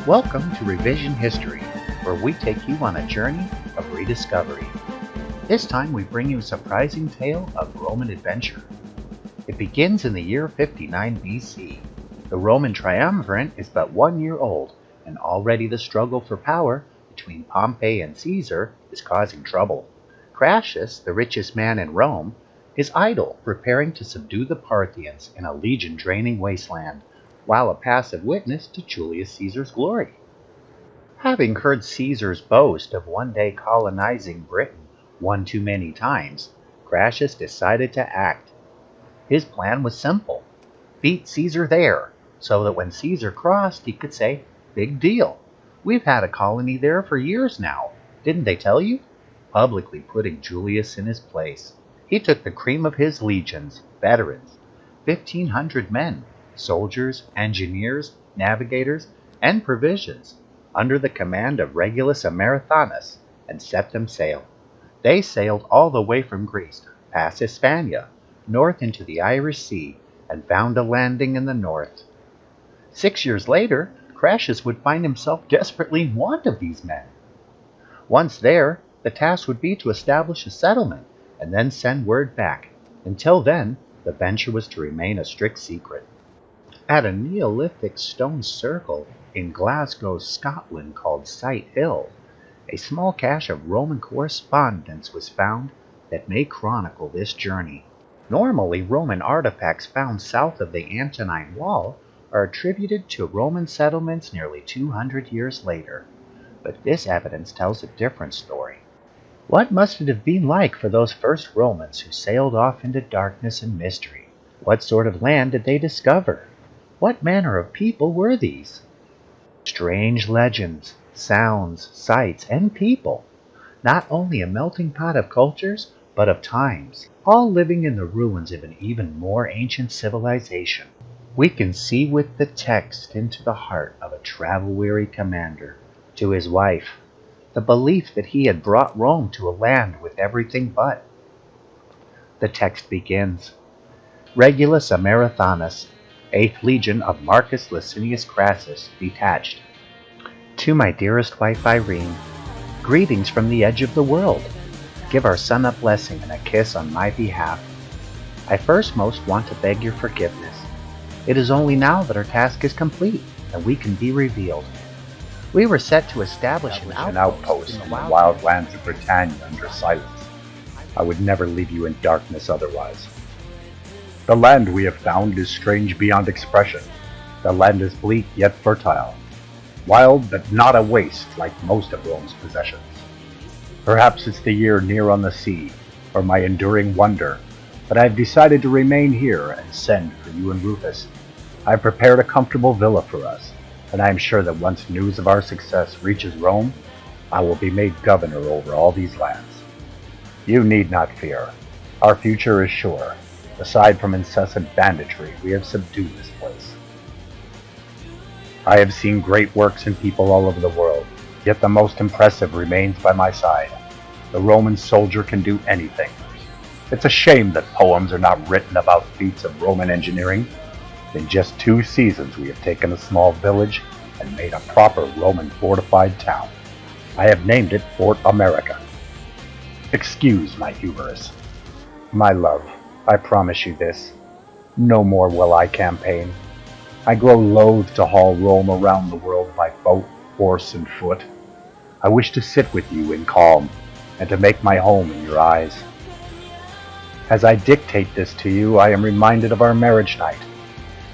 Welcome to Revision History, where we take you on a journey of rediscovery. This time we bring you a surprising tale of Roman adventure. It begins in the year 59 BC. The Roman triumvirate is but 1 year old, and already the struggle for power between Pompey and Caesar is causing trouble. Crassus, the richest man in Rome, is idle, preparing to subdue the Parthians in a legion-draining wasteland, while a passive witness to Julius Caesar's glory. Having heard Caesar's boast of one day colonizing Britain one too many times, Crassus decided to act. His plan was simple: beat Caesar there, so that when Caesar crossed he could say, "Big deal. We've had a colony there for years now. Didn't they tell you?" Publicly putting Julius in his place. He took the cream of his legions, veterans, 1,500 men, soldiers, engineers, navigators, and provisions, under the command of Regulus Americanus, and set them sail. They sailed all the way from Greece, past Hispania, north into the Irish Sea, and found a landing in the north. 6 years later, Crassus would find himself desperately in want of these men. Once there, the task would be to establish a settlement, and then send word back. Until then, the venture was to remain a strict secret. At a Neolithic stone circle in Glasgow, Scotland called Sight Hill, a small cache of Roman correspondence was found that may chronicle this journey. Normally, Roman artifacts found south of the Antonine Wall are attributed to Roman settlements nearly 200 years later, but this evidence tells a different story. What must it have been like for those first Romans who sailed off into darkness and mystery? What sort of land did they discover? What manner of people were these? Strange legends, sounds, sights, and people. Not only a melting pot of cultures, but of times, all living in the ruins of an even more ancient civilization. We can see with the text into the heart of a travel-weary commander, to his wife, the belief that he had brought Rome to a land with everything but. The text begins, Regulus Americanus, 8th Legion of Marcus Licinius Crassus, detached. To my dearest wife Irene, greetings from the edge of the world. Give our son a blessing and a kiss on my behalf. I first most want to beg your forgiveness. It is only now that our task is complete, and we can be revealed. We were set to establish an outpost in the wild lands of Britannia under silence. I would never leave you in darkness otherwise. The land we have found is strange beyond expression. The land is bleak yet fertile, wild but not a waste like most of Rome's possessions. Perhaps it's the year near on the sea, or my enduring wonder, but I have decided to remain here and send for you and Rufus. I have prepared a comfortable villa for us, and I am sure that once news of our success reaches Rome, I will be made governor over all these lands. You need not fear. Our future is sure. Aside from incessant banditry, we have subdued this place. I have seen great works in people all over the world, yet the most impressive remains by my side. The Roman soldier can do anything. It's a shame that poems are not written about feats of Roman engineering. In just 2 seasons we have taken a small village and made a proper Roman fortified town. I have named it Fort America. Excuse my hubris. My love, I promise you this. No more will I campaign. I grow loath to haul Rome around the world by boat, horse, and foot. I wish to sit with you in calm, and to make my home in your eyes. As I dictate this to you, I am reminded of our marriage night.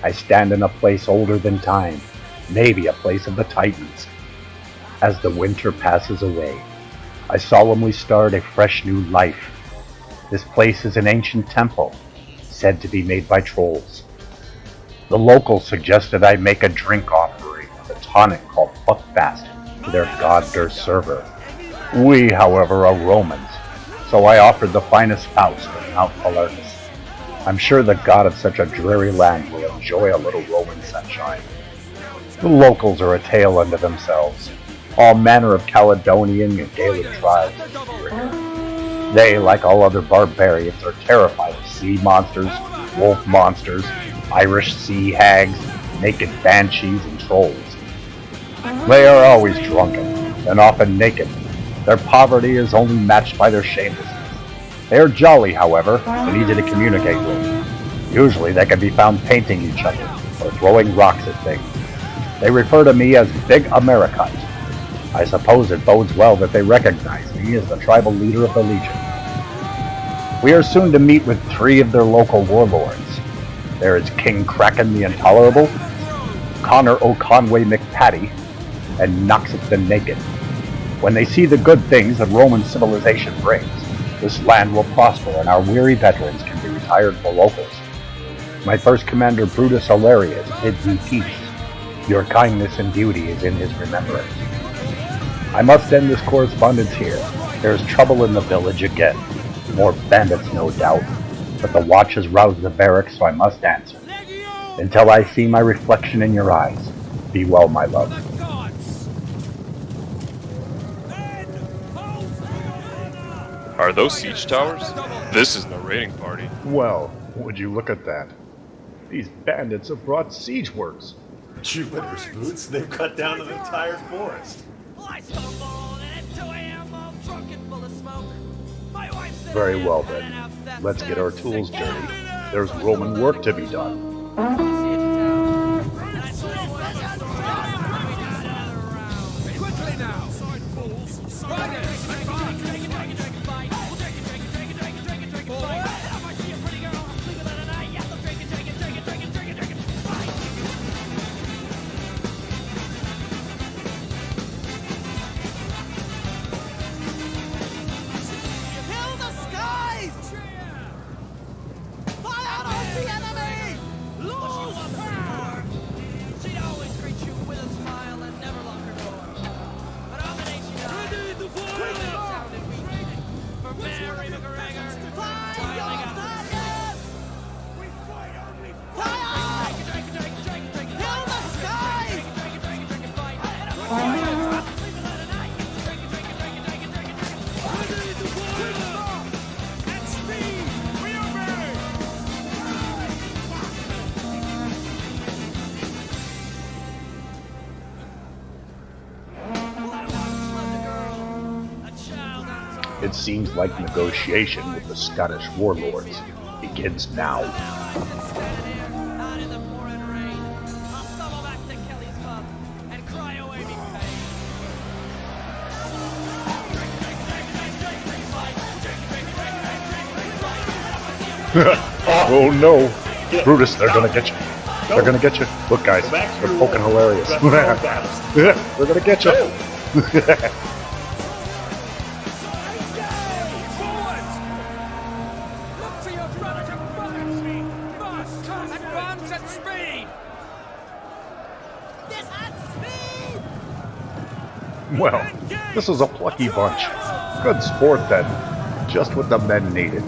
I stand in a place older than time, maybe a place of the Titans. As the winter passes away, I solemnly start a fresh new life. This place is an ancient temple, said to be made by trolls. The locals suggested I make a drink offering of a tonic called Buckfast to their god their server. We, however, are Romans, so I offered the finest Faust of Mount Palermus. I'm sure the god of such a dreary land will enjoy a little Roman sunshine. The locals are a tale unto themselves. All manner of Caledonian and Gaelic tribes are here. They, like all other barbarians, are terrified of sea monsters, wolf monsters, Irish sea hags, naked banshees, and trolls. They are always drunken, and often naked. Their poverty is only matched by their shamelessness. They are jolly, however, and easy to communicate with. Usually they can be found painting each other, or throwing rocks at things. They refer to me as Big Americite. I suppose it bodes well that they recognize me as the tribal leader of the Legion. We are soon to meet with 3 of their local warlords. There is King Kraken the Intolerable, Connor O'Conway McPatty, and Noxus the Naked. When they see the good things that Roman civilization brings, this land will prosper and our weary veterans can be retired for locals. My first commander, Brutus Alarius, bids me peace. Your kindness and beauty is in his remembrance. I must end this correspondence here. There is trouble in the village again. More bandits, no doubt. But the watch has roused the barracks, so I must answer. Until I see my reflection in your eyes, be well, my love. Are those siege towers? This is the raiding party. Well, would you look at that? These bandits have brought siege works. Jupiter's boots, they've cut down an entire forest. Very well then. Let's get our tools dirty. There's Roman work to be done. It seems like negotiation with the Scottish warlords begins now. Oh no! Brutus, they're gonna get you. They're gonna get you. Look guys, they're poking hilarious. They're gonna get you. Well, this was a plucky bunch. Good sport then. Just what the men needed.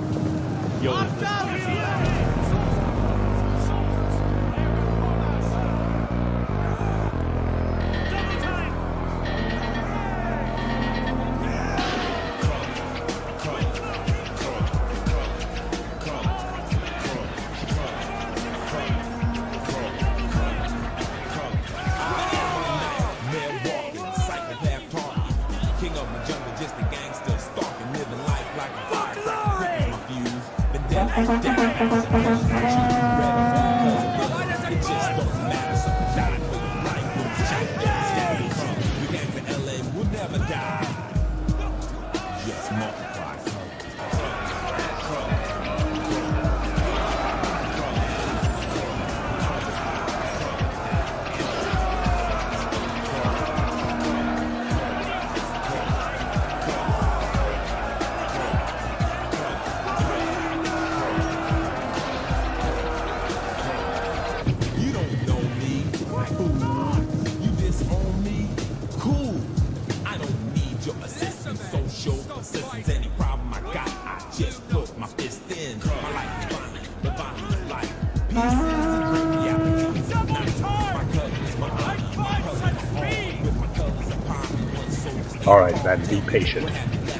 Alright, man, be patient.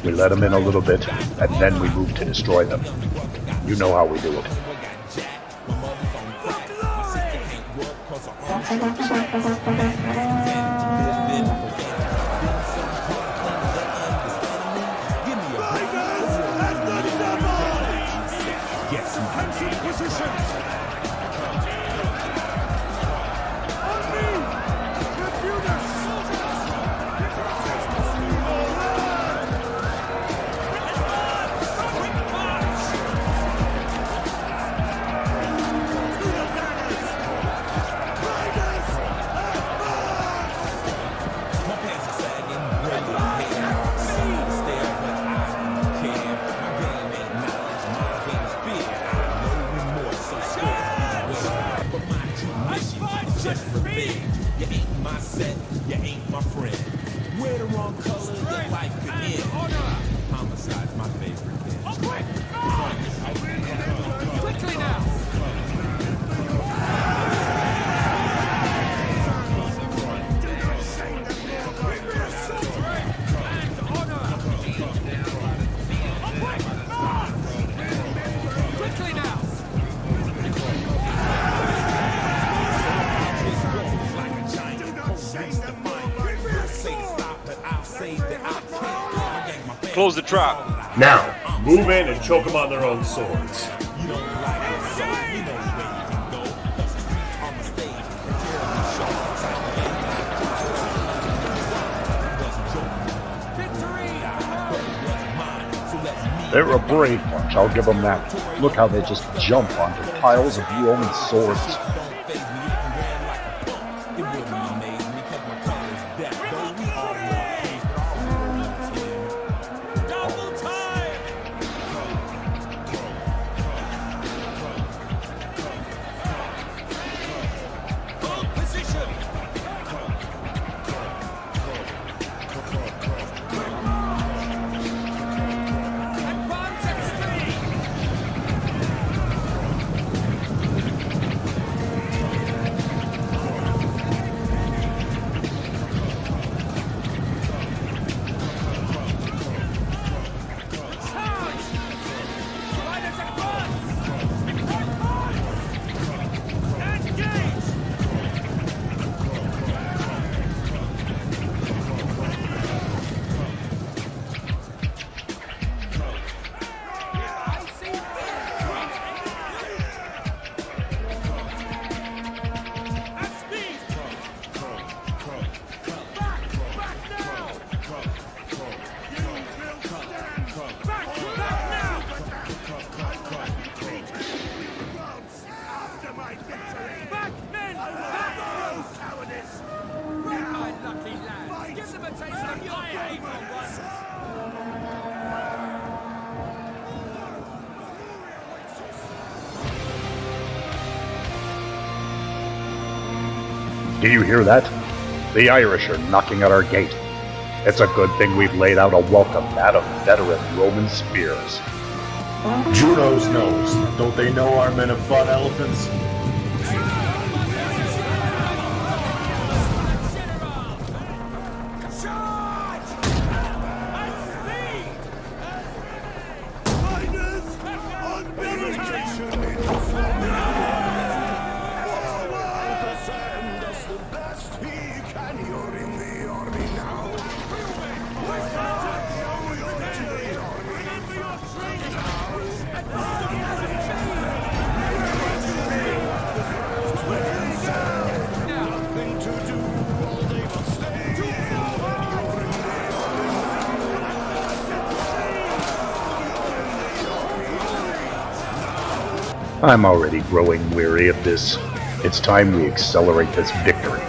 We let them in a little bit, and then we move to destroy them. You know how we do it. Get some position. Just revenge. You ain't my set, you ain't my friend. Wear the wrong color, your life could end. Homicide's my favorite thing. Quickly now! Quickly now! Close the trap. Now, move in and choke them on their own swords. They're a brave bunch, I'll give them that. Look how they just jump onto piles of Roman swords. Do you hear that? The Irish are knocking at our gate. It's a good thing we've laid out a welcome mat of veteran Roman spears. Juno's knows. Don't they know our men have fought elephants? I'm already growing weary of this. It's time we accelerate this victory.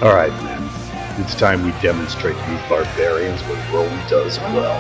Alright, men. It's time we demonstrate these barbarians what Rome does well.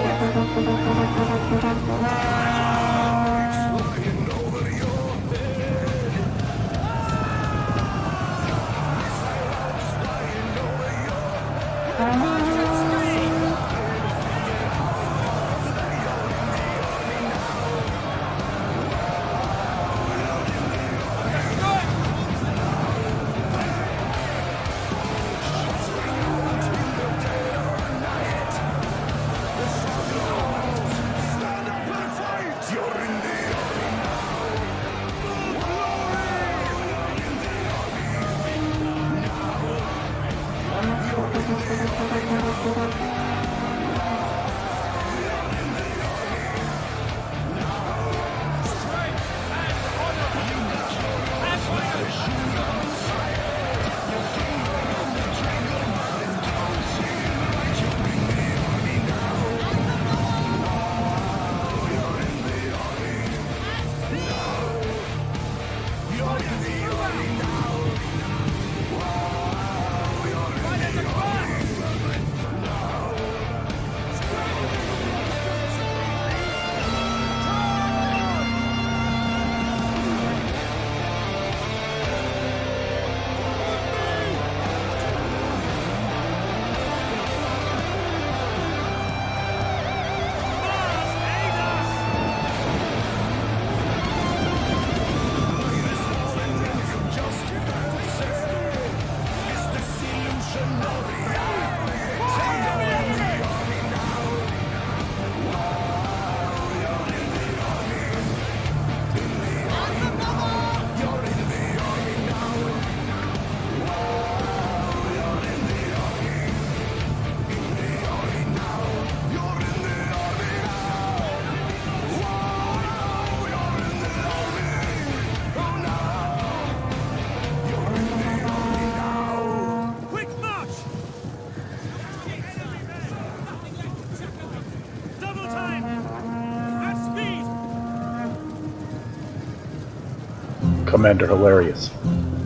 Commander Hilarious,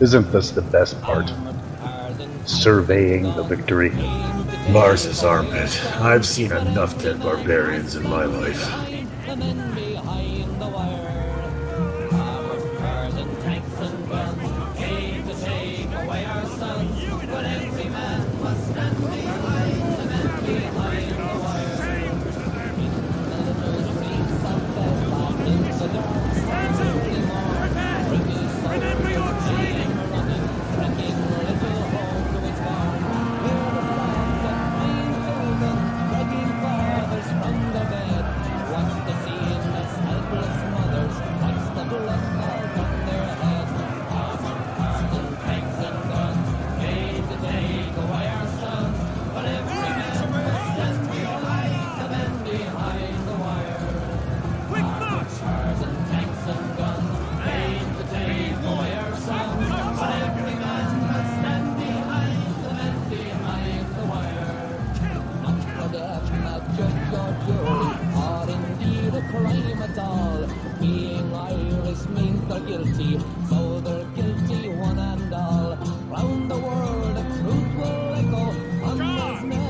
isn't this the best part? Surveying the victory. Mars's armpit. I've seen enough dead barbarians in my life.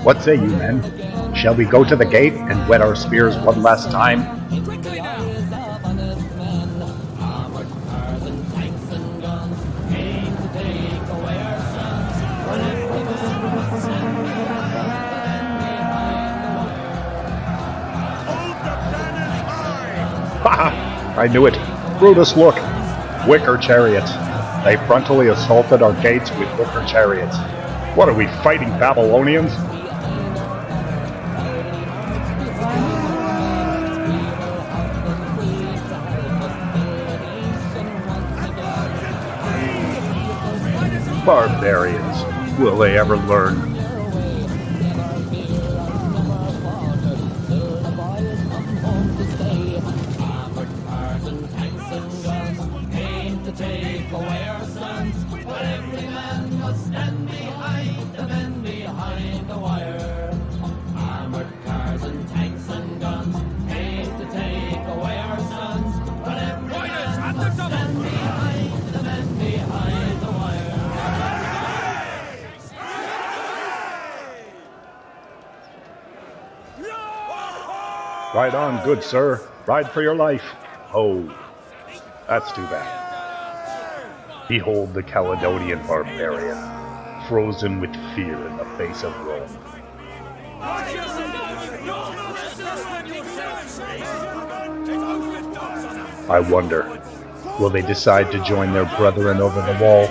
What say you, men? Shall we go to the gate and wet our spears one last time? Haha! I knew it. Brutus, look! Wicker chariots. They frontally assaulted our gates with wicker chariots. What are we, fighting Babylonians? Barbarians. Will they ever learn? Ride on, good sir. Ride for your life. Oh, that's too bad. Behold the Caledonian barbarian, frozen with fear in the face of Rome. I wonder, will they decide to join their brethren over the wall?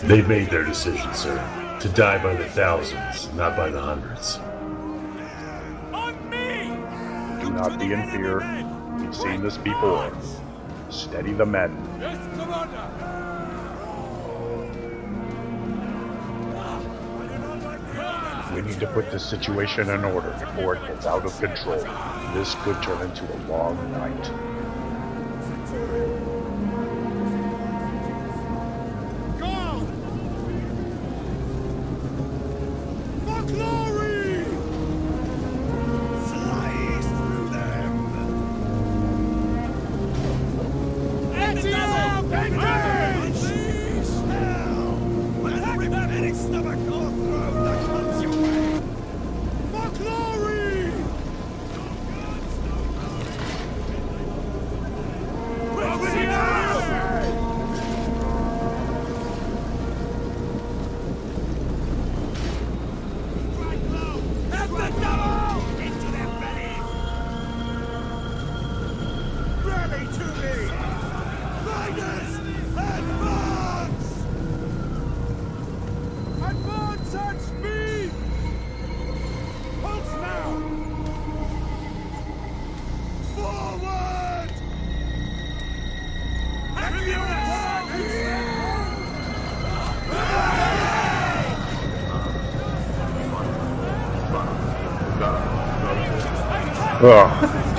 They've made their decision, sir. To die by the thousands, not by the hundreds. Do not be in fear. We've seen this before. Steady the men. We need to put this situation in order before it gets out of control. This could turn into a long night.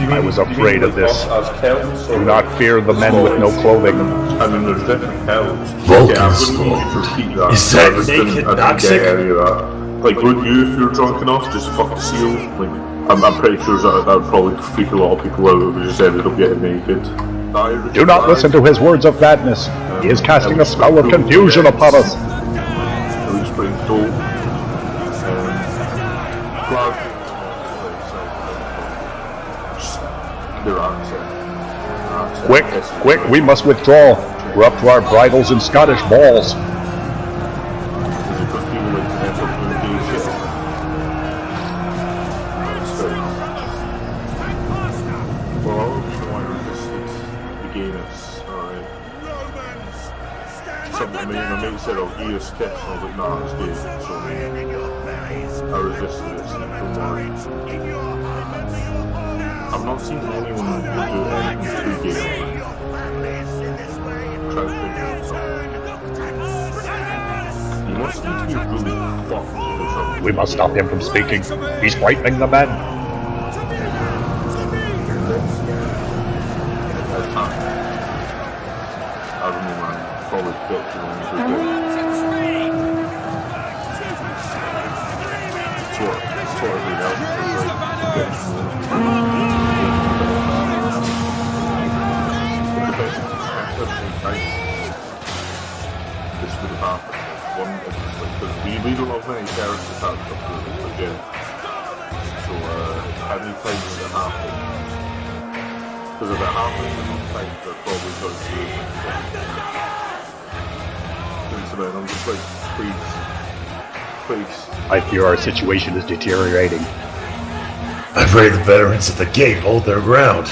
I was afraid of this. As Celts, Do not fear the men with no clothing. I mean, there's different Celts. Vulcan's Yeah, I wouldn't clothes. need to repeat that. Is that I just naked didn't Noxic? get any of that. Like, would you, if you were drunk enough, just fuck the seal? Like, I'm pretty sure that would probably freak a lot of people out if we just ended up getting naked. Do not listen to his words of madness. He is casting a spell of confusion upon us. It was pretty dope. Glad. Quick, quick, we must withdraw. We're up to our bridles in Scottish balls. My mate said, "Oh, he is sketch," and I was like, "Nah, it's gay." So I resisted it. Don't worry. I've not seen anyone who do anything too gay. Try to think of something. He must need to be really fucked or something. We must stop him from speaking. He's frightening the men. I don't know, man. Probably get to him too gay. It's what everything else is like. Getting to know this would have happened. We don't have many characters that come through again. So any time that it happens, because if it happens enough times, it probably does do it. So then I'm just like, please. I fear our situation is deteriorating. I pray the veterans at the gate hold their ground.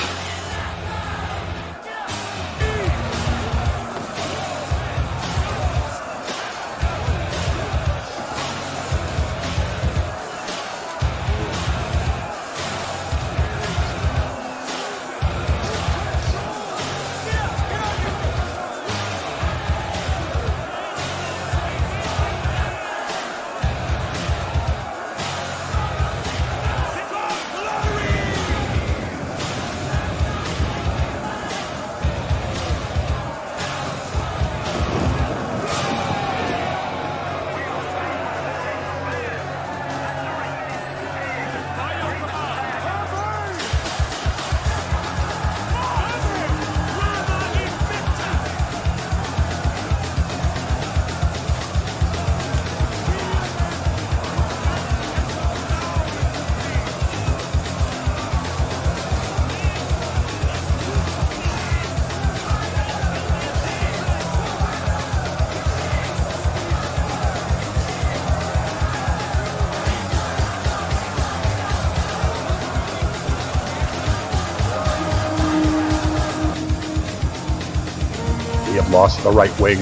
We have lost the right wing.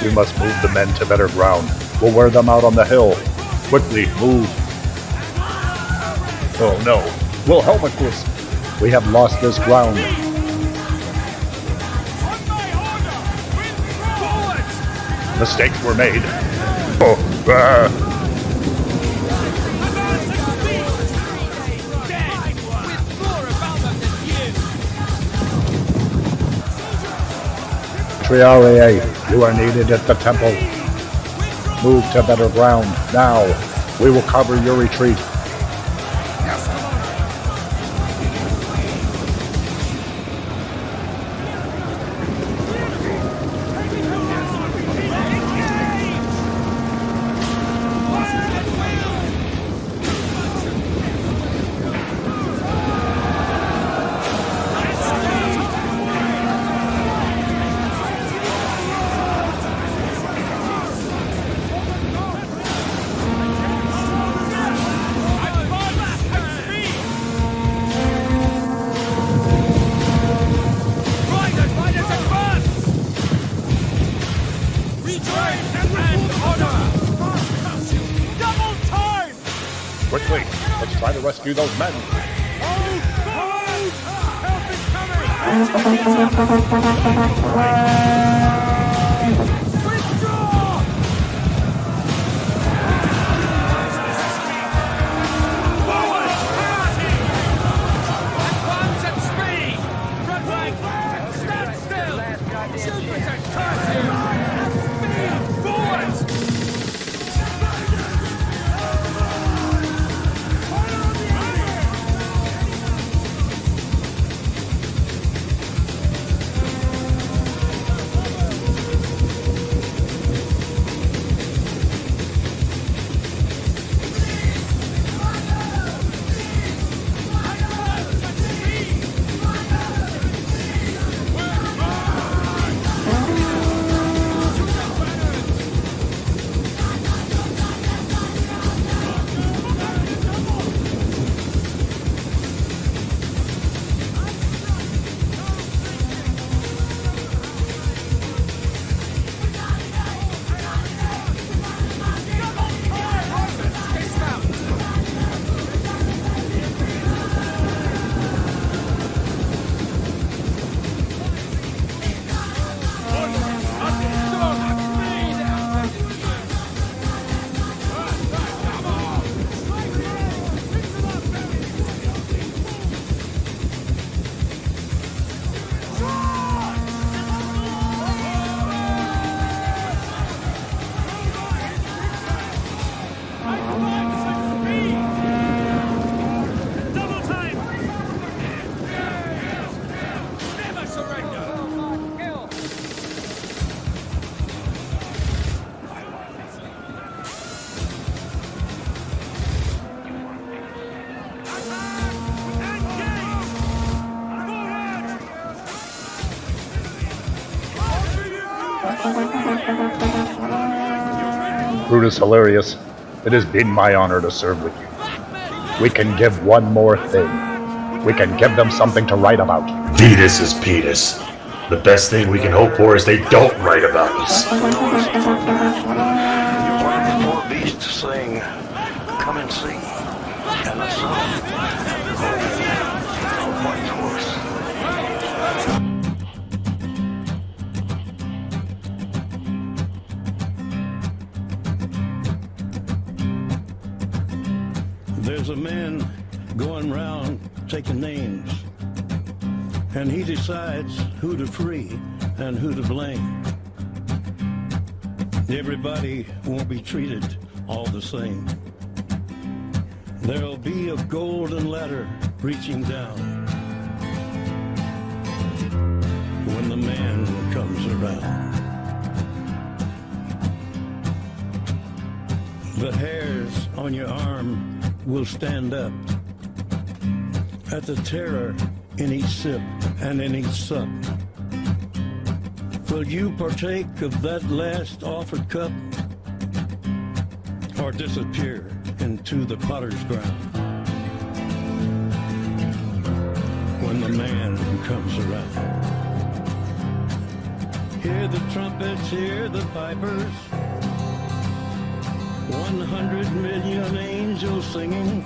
We must move the men to better ground. We'll wear them out on the hill. Quickly, move. Oh no, Wilhelmicus! We have lost this ground. Mistakes were made. Oh, Triarii, you are needed at the temple. Move to better ground, now. We will cover your retreat. Quickly, let's try to rescue those men. Brutus Hilarious, it has been my honor to serve with you. We can give one more thing. We can give them something to write about. Vetus is Petus. The best thing we can hope for is they don't write about us. Four beasts sing, come and see, and the sun, and the moon, a white horse. There's a man going round taking names, and he decides who to free and who to blame. Everybody won't be treated all the same. There'll be a golden ladder reaching down when the man comes around. The hairs on your arm will stand up at the terror in each sip and in each sup. Will you partake of that last offered cup, or disappear into the potter's ground when the man comes around? Hear the trumpets, hear the pipers, 100 million angels singing.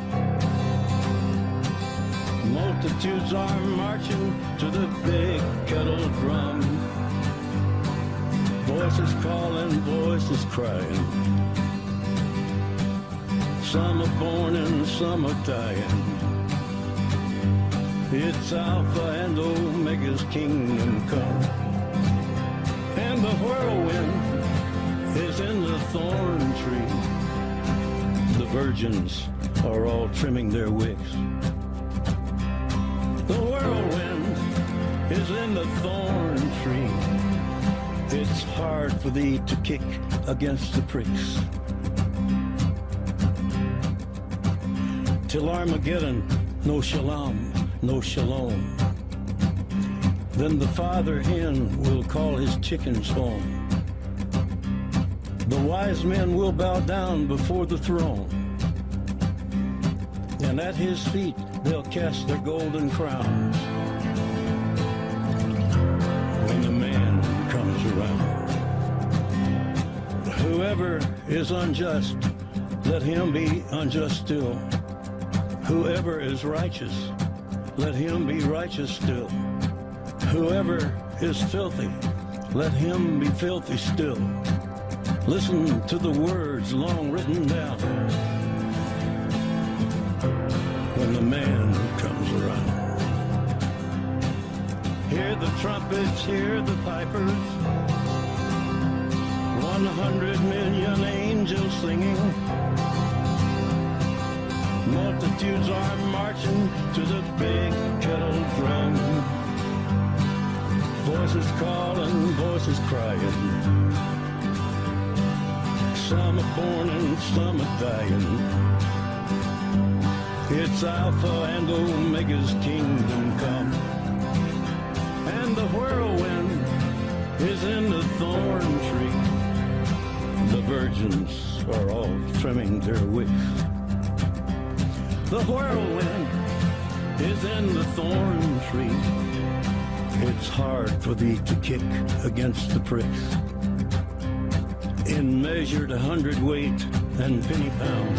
Multitudes are marching to the big kettle drum. Voices calling, voices crying. Some are born and some are dying. It's Alpha and Omega's kingdom come. And the whirlwind is in the thorn tree. The virgins are all trimming their wicks. The whirlwind is in the thorn tree. It's hard for thee to kick against the pricks. Till Armageddon, no shalom, no shalom. Then the father hen will call his chickens home. The wise men will bow down before the throne, and at his feet they'll cast their golden crowns when the man comes around. Whoever is unjust, let him be unjust still. Whoever is righteous, let him be righteous still. Whoever is filthy, let him be filthy still. Listen to the words long written down when the man comes around. Hear the trumpets, hear the pipers, 100 million angels singing. Multitudes are marching to the big kettle drum. Voices calling, voices crying. Some are born and some are dying. It's Alpha and Omega's kingdom come. And the whirlwind is in the thorn tree. The virgins are all trimming their wicks. The whirlwind is in the thorn tree. It's hard for thee to kick against the pricks. In measured 100-weight and penny pound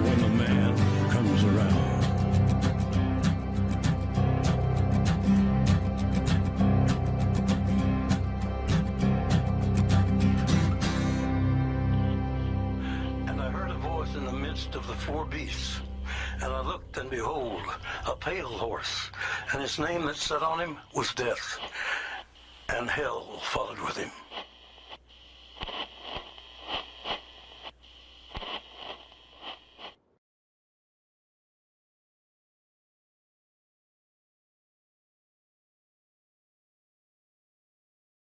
when the man comes around. And I heard a voice in the midst of the four beasts, and I looked, and behold, a pale horse, and his name that sat on him was Death, and hell followed with him.